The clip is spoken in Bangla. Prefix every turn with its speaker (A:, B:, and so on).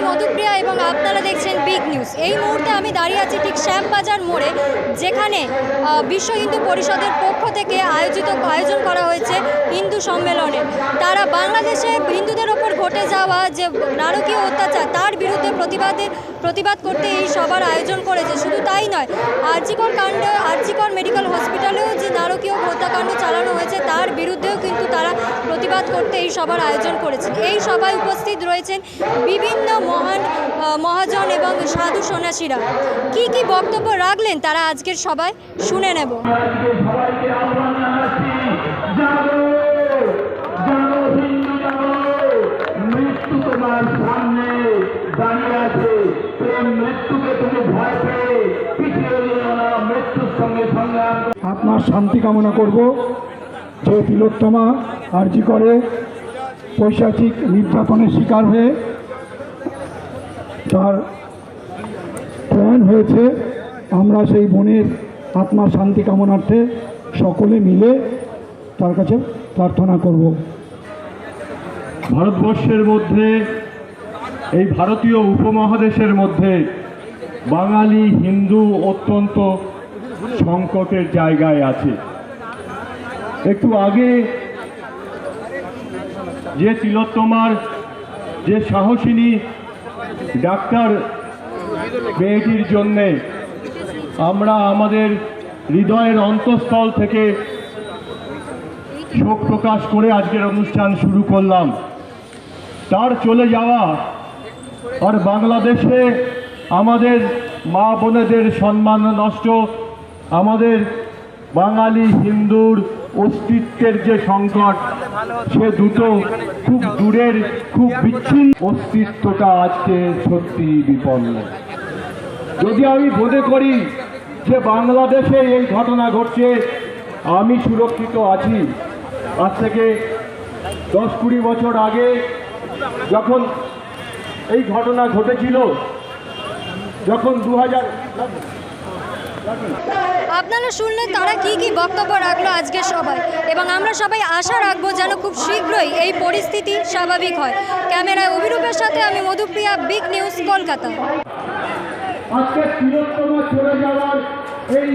A: মধুপ্রিয়া এবং আপনারা দেখছেন বিগ নিউজ। এই মুহূর্তে আমি দাঁড়িয়ে আছি ঠিক শ্যামবাজার মোড়ে, যেখানে বিশ্ব হিন্দু পরিষদের পক্ষ থেকে আয়োজন করা হয়েছে হিন্দু সম্মেলনের। তারা বাংলাদেশে হিন্দুদের ওপর ঘটে যাওয়া যে নারকীয় অত্যাচার তার বিরুদ্ধে প্রতিবাদ করতে এই সভার আয়োজন করেছে। শুধু তাই নয়, আরজিকর মেডিকেল হসপিটালেও যে নারকীয় হত্যাকাণ্ড চালানো হয়েছে তার বিরুদ্ধেও কিন্তু তারা প্রতিবাদ করতে এই সভার আয়োজন করেছেন। এই সভায় উপস্থিত রয়েছেন বিভিন্ন মহাজন এবং সাধু সন্ন্যাসীরা। কি বক্তব্য রাখলেন তারা আজকের সভায় শুনে নেব।
B: আপনার শান্তি কামনা করব। যে তিলোত্তমা আরজি করে পৈশাচিক নির্যাতনের শিকার হয়ে তার প্রয়াণ হয়েছে, আমরা সেই বোনের আত্মার শান্তি কামনার্থে সকলে মিলে তার কাছে প্রার্থনা করব।
C: ভারতবর্ষের মধ্যে, এই ভারতীয় উপমহাদেশের মধ্যে বাঙালি হিন্দু অত্যন্ত সংকটের জায়গায় আছে। একটু আগে যে তিলোত্তমার যে সাহসিনী ডাক্তার মেয়েটির জন্যে আমরা আমাদের হৃদয়ের অন্তঃস্থল থেকে শোক প্রকাশ করে আজকের অনুষ্ঠান শুরু করলাম। তার চলে যাওয়া আর বাংলাদেশে আমাদের মা বোনেদের সম্মান নষ্ট, আমাদের বাঙালি হিন্দুর অস্তিত্বের যে সংকট, সে দুটো খুব দূরের, খুব বিচ্ছিন্ন অস্তিত্বটা আজকে সত্যি বিপন্ন। যদি আমি মনে করি যে বাংলাদেশে এই ঘটনা ঘটছে, আমি সুরক্ষিত আছি। আজ থেকে 10-20 বছর আগে যখন এই ঘটনা ঘটেছিল, যখন 2000
A: আপনারা শুনলেন তারা কি বক্তব্য রাখলো আজকের সভায়, এবং আমরা সবাই আশা রাখবো যেন খুব শীঘ্রই এই পরিস্থিতি স্বাভাবিক হয়। ক্যামেরায় অভিরূপের সাথে আমি মধুপ্রিয়া, বিগ নিউজ, কলকাতা।
C: আজকে তিলোত্তমা চলে যাওয়ার এই